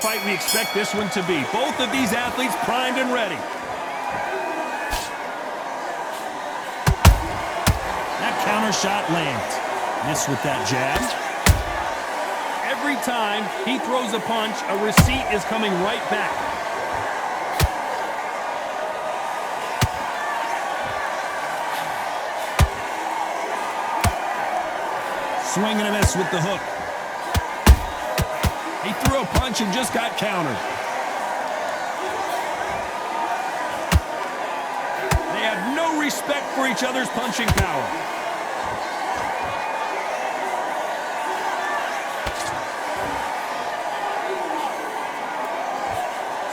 Fight we expect this one to be. Both of these athletes primed and ready. That counter shot lands. Miss with that jab. Every time he throws a punch, a receipt is coming right back. Swing and a miss with the hook. He threw a punch and just got countered. They have no respect for each other's punching power.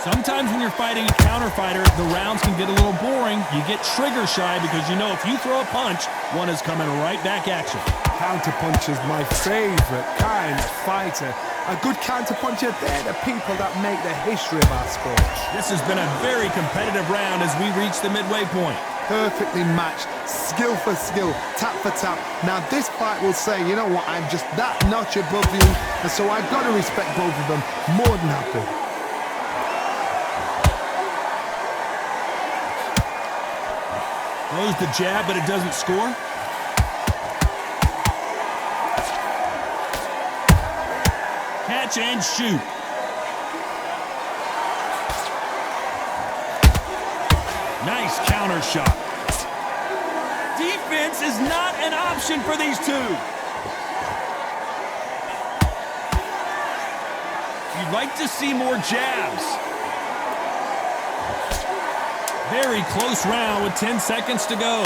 Sometimes when you're fighting a counter fighter, the rounds can get a little boring. You get trigger shy because you know if you throw a punch, one is coming right back at you. Counter punch is my favorite kind of fighter. A good counter puncher, they're the people that make the history of our sport. This has been a very competitive round as we reach the midway point. Perfectly matched, skill for skill, tap for tap. Now this fight will say, you know what, I'm just that notch above you, and so I've got to respect both of them more than happy. Throws the jab, but it doesn't score. Catch and shoot. Nice counter shot. Defense is not an option for these two. You'd like to see more jabs. Very close round with 10 seconds to go.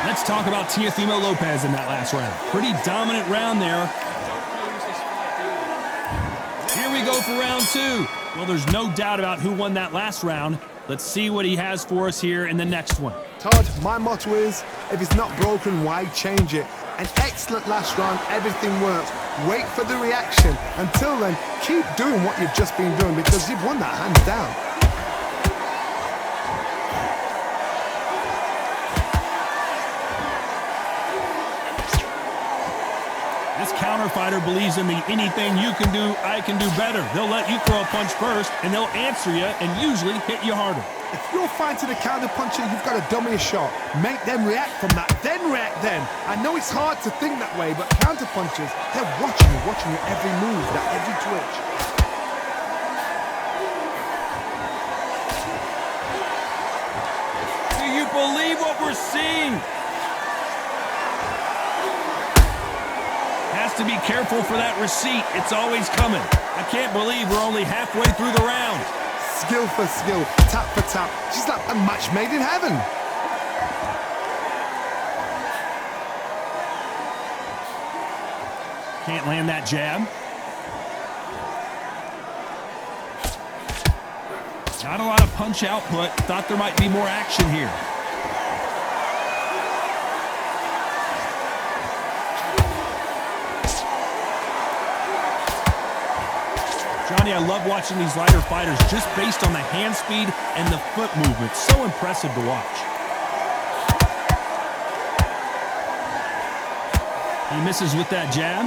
Let's talk about Teofimo Lopez in that last round. Pretty dominant round there. Here we go for round two. Well, there's no doubt about who won that last round. Let's see what he has for us here in the next one. Todd, my motto is, if it's not broken, why change it? An excellent last round, everything works. Wait for the reaction. Until then, keep doing what you've just been doing because you've won that hands down. This counter fighter believes in the anything you can do, I can do better. They'll let you throw a punch first, and they'll answer you and usually hit you harder. If you're fighting a counter puncher, you've got to dummy a shot. Make them react from that, then react then. I know it's hard to think that way, but counter punchers, they're watching your every move, that every twitch. Do you believe what we're seeing? Has to be careful for that receipt. It's always coming. I can't believe we're only halfway through the round. Skill for skill, tap for tap. She's like a match made in heaven. Can't land that jab. Not a lot of punch output. Thought there might be more action here. Johnny, I love watching these lighter fighters just based on the hand speed and the foot movement. So impressive to watch. He misses with that jab.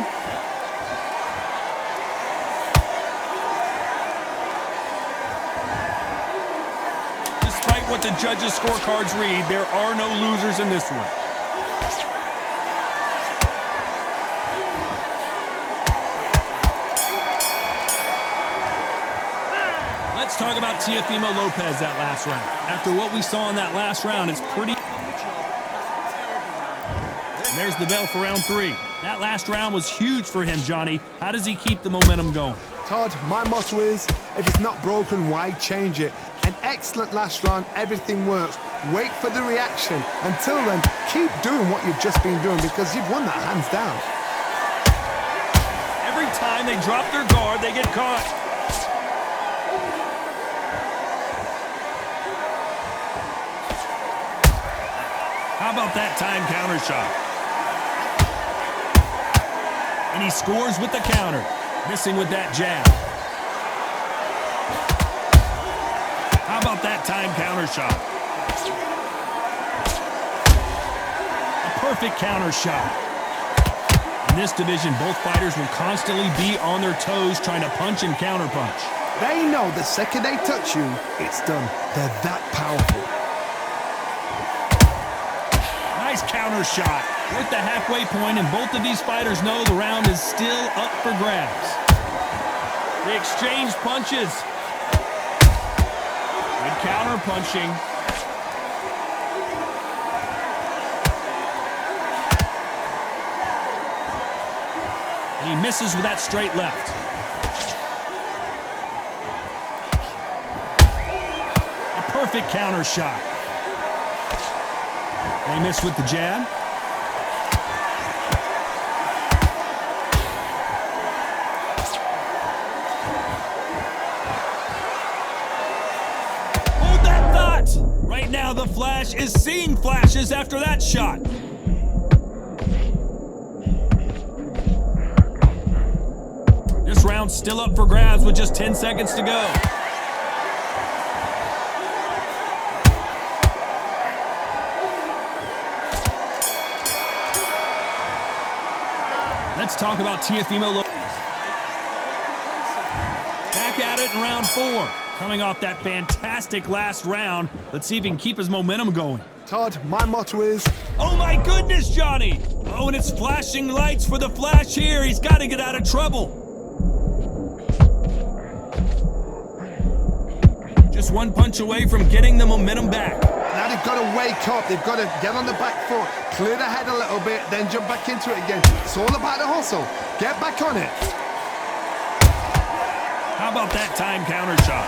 Despite what the judges' scorecards read, there are no losers in this one. Let's talk about Teofimo Lopez that last round. After what we saw in that last round, it's pretty... And there's the bell for round three. That last round was huge for him, Johnny. How does he keep the momentum going? Todd, my motto is, if it's not broken, why change it? An excellent last round, everything works. Wait for the reaction. Until then, keep doing what you've just been doing because you've won that hands down. Every time they drop their guard, they get caught. How about that time counter shot? And he scores with the counter, missing with that jab. How about that time counter shot? perfect counter shot. In this division, both fighters will constantly be on their toes trying to punch and counterpunch. They know the second they touch you, it's done. They're that powerful. Nice counter shot. We're at the halfway point, and both of these fighters know the round is still up for grabs. They exchange punches. Good counter punching. And he misses with that straight left. A perfect counter shot. They miss with the jab. Hold that thought! Right now, the Flash is seeing flashes after that shot. This round's still up for grabs with just 10 seconds to go. Let's talk about Teofimo Lopez. Back at it in round 4. Coming off that fantastic last round, let's see if he can keep his momentum going. Todd, my motto is... Oh my goodness, Johnny! Oh, and it's flashing lights for the Flash here. He's got to get out of trouble. Just one punch away from getting the momentum back. Now they've got to wake up. They've got to get on the back foot, clear the head a little bit, then jump back into it again. It's all about the hustle. Get back on it. How about that time counter shot?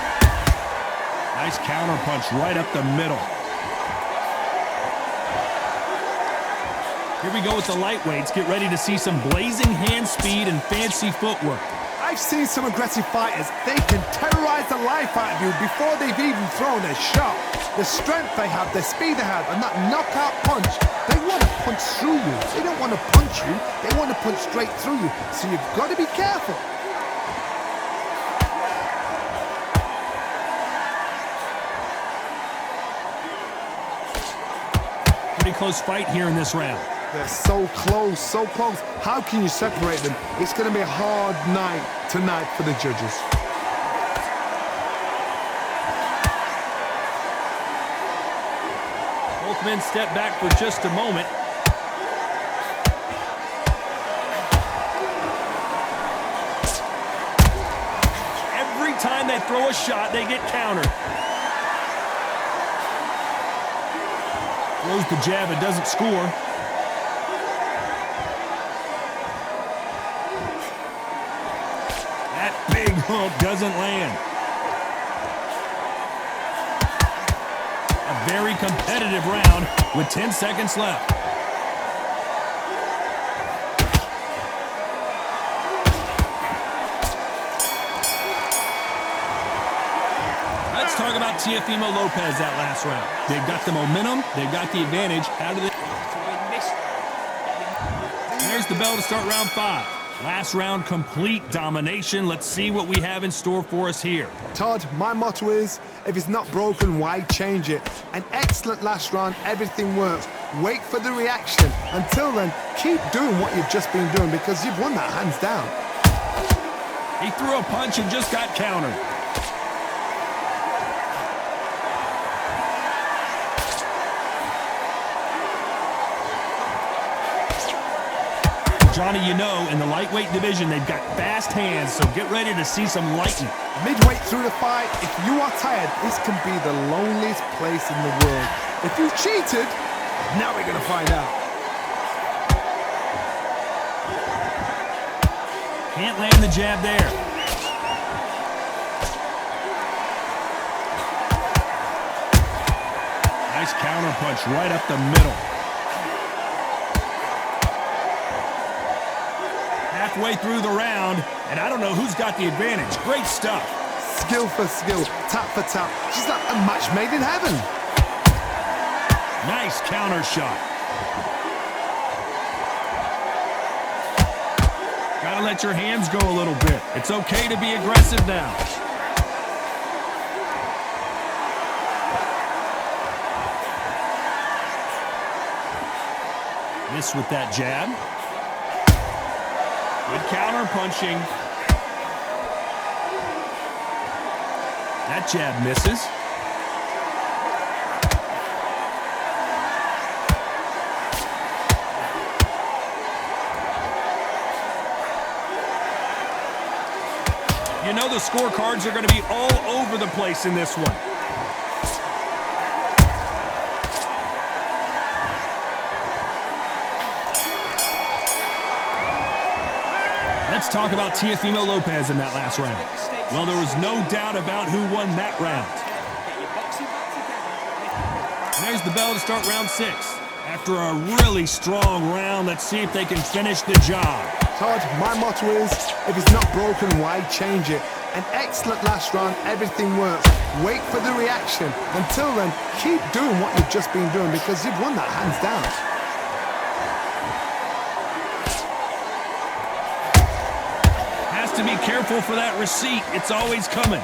Nice counter punch right up the middle. Here we go with the lightweights. Get ready to see some blazing hand speed and fancy footwork. I've seen some aggressive fighters. They can terrorize the life out of you before they've even thrown a shot. The strength they have, the speed they have, and that knockout punch, they want to punch through you. They don't want to punch you, they want to punch straight through you. So you've got to be careful. Pretty close fight here in this round. They're so close, so close. How can you separate them? It's going to be a hard night tonight for the judges. Both men step back for just a moment. Every time they throw a shot, they get countered. Throws the jab, it doesn't score. That big hook doesn't land. A very competitive round with 10 seconds left. Let's talk about Teofimo Lopez that last round. They've got the momentum, they've got the advantage. How do they... There's the bell to start round 5. Last round, complete domination. Let's see what we have in store for us here. Todd, my motto is, if it's not broken, why change it? An excellent last round, everything works. Wait for the reaction. Until then, keep doing what you've just been doing because you've won that hands down. He threw a punch and just got countered. Johnny, you know, in the lightweight division, they've got fast hands, so get ready to see some lightning. Midway through the fight, if you are tired, this can be the loneliest place in the world. If you cheated, now we're going to find out. Can't land the jab there. Nice counter punch right up the middle. Halfway through the round, and I don't know who's got the advantage. Great stuff. Skill for skill, tap for tap. She's like a match made in heaven. Nice counter shot. Gotta let your hands go a little bit. It's okay to be aggressive now. Missed with that jab. Good counter punching. That jab misses. You know the scorecards are going to be all over the place in this one. Let's talk about Teofimo Lopez in that last round. Well, there was no doubt about who won that round. There's the bell to start round 6. After a really strong round, let's see if they can finish the job. Todd, my motto is, if it's not broken, why change it? An excellent last round, everything works. Wait for the reaction. Until then, keep doing what you've just been doing because you've won that hands down. Has to be careful for that receipt. It's always coming.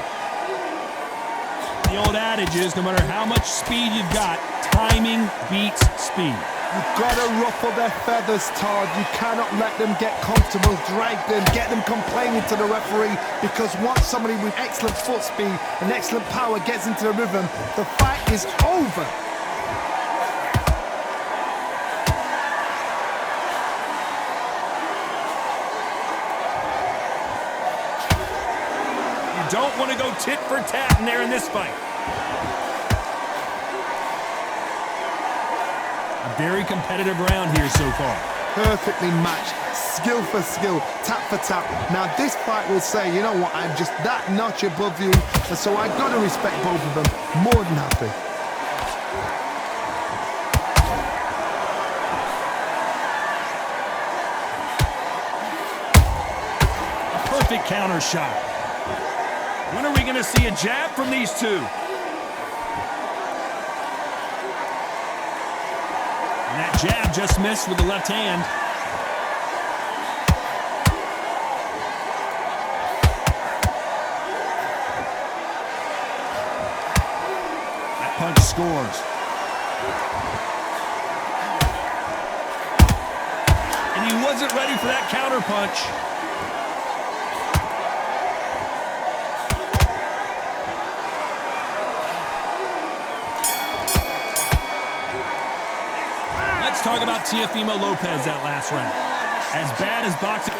The old adage is, no matter how much speed you've got, timing beats speed. You've got to ruffle their feathers, Todd. You cannot let them get comfortable, drag them, get them complaining to the referee, because once somebody with excellent foot speed and excellent power gets into the rhythm, the fight is over. You don't want to go tit for tat in there in this fight. A very competitive round here so far. Perfectly matched, skill for skill, tap for tap. Now this fight will say, you know what, I'm just that notch above you, and so I've got to respect both of them. More than happy. A perfect counter shot. When are we going to see a jab from these two? And that jab just missed with the left hand. That punch scores. And he wasn't ready for that counter punch. Let's talk about Teofimo Lopez that last round. As bad as boxing.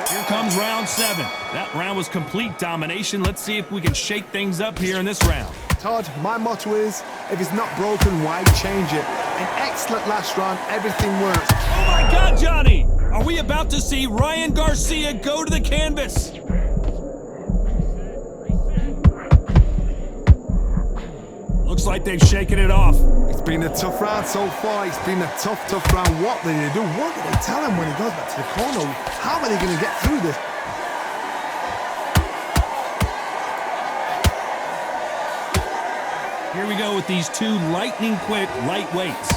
Here comes round 7. That round was complete domination. Let's see if we can shake things up here in this round. Todd, my motto is, if it's not broken, why change it? An excellent last round, everything works. Oh my God, Johnny! Are we about to see Ryan Garcia go to the canvas? Looks like they've shaken it off. It's been a tough round so far. It's been a tough round. What do they do? What do they tell him when he goes back to the corner? How are they going to get through this? Here we go with these two lightning-quick lightweights.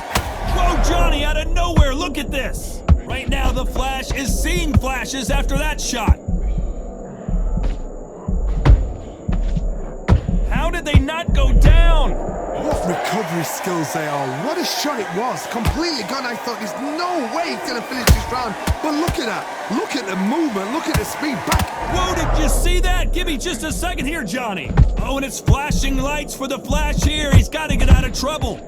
Whoa, Johnny, out of nowhere, look at this! Right now, the Flash is seeing flashes after that shot. How did they not go down? What recovery skills they are. What a shot it was. Completely gone. I thought there's no way he's going to finish this round. But look at that. Look at the movement. Look at the speed back. Whoa, did you see that? Give me just a second here, Johnny. Oh, and it's flashing lights for the Flash here. He's got to get out of trouble.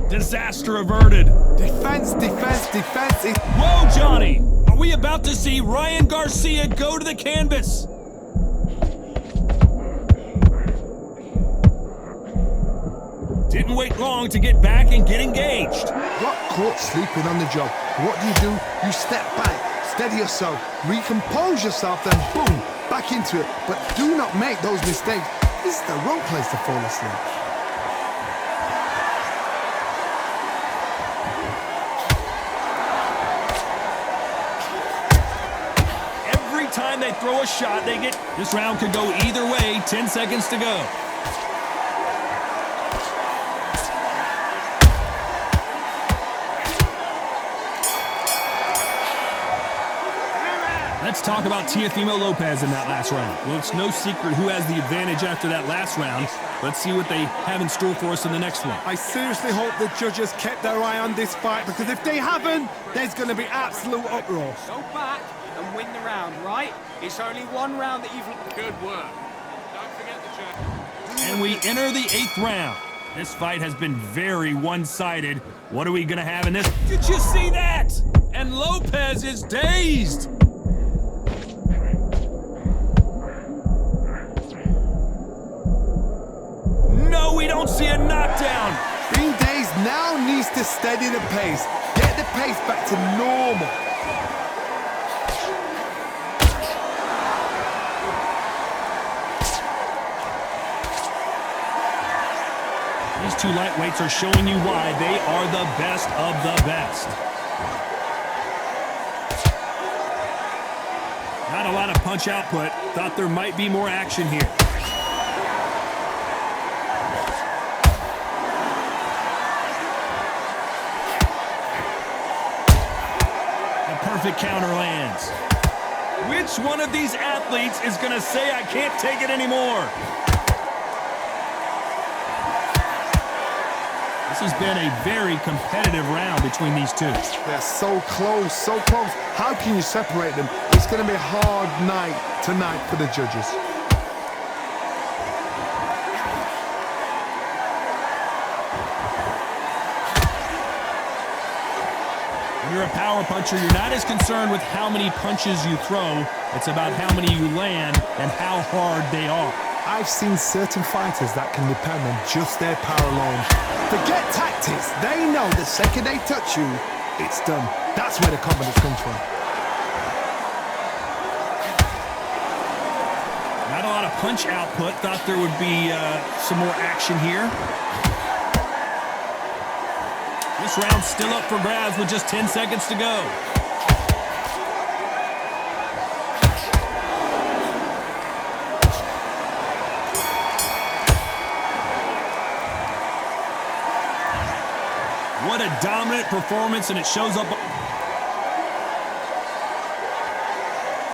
Disaster averted. Defense, defense, defense. Whoa, Johnny. Are we about to see Ryan Garcia go to the canvas? Didn't wait long to get back and get engaged. Got caught sleeping on the job. What do? You step back, steady yourself, recompose yourself, then boom, back into it. But do not make those mistakes. This is the wrong place to fall asleep. Every time they throw a shot, they get... This round could go either way. 10 seconds to go. Let's talk about Teofimo Lopez in that last round. Well, it's no secret who has the advantage after that last round. Let's see what they have in store for us in the next one. I seriously hope the judges kept their eye on this fight, because if they haven't, there's going to be absolute uproar. Go back and win the round, right? It's only one round that you've... Good work. Don't forget the judge. And we enter the 8th round. This fight has been very one-sided. What are we going to have in this? Did you see that? And Lopez is dazed. No, we don't see a knockdown. Being dazed now needs to steady the pace. Get the pace back to normal. These two lightweights are showing you why they are the best of the best. Not a lot of punch output. Thought there might be more action here. Perfect counter lands. Which one of these athletes is going to say, I can't take it anymore? This has been a very competitive round between these two. They're so close, so close. How can you separate them? It's going to be a hard night tonight for the judges. When you're a power puncher, you're not as concerned with how many punches you throw. It's about how many you land and how hard they are. I've seen certain fighters that can depend on just their power alone. Forget tactics. They know the second they touch you, it's done. That's where the confidence comes from. Not a lot of punch output. Thought there would be some more action here. This round's still up for grabs with just 10 seconds to go. What a dominant performance, and it shows up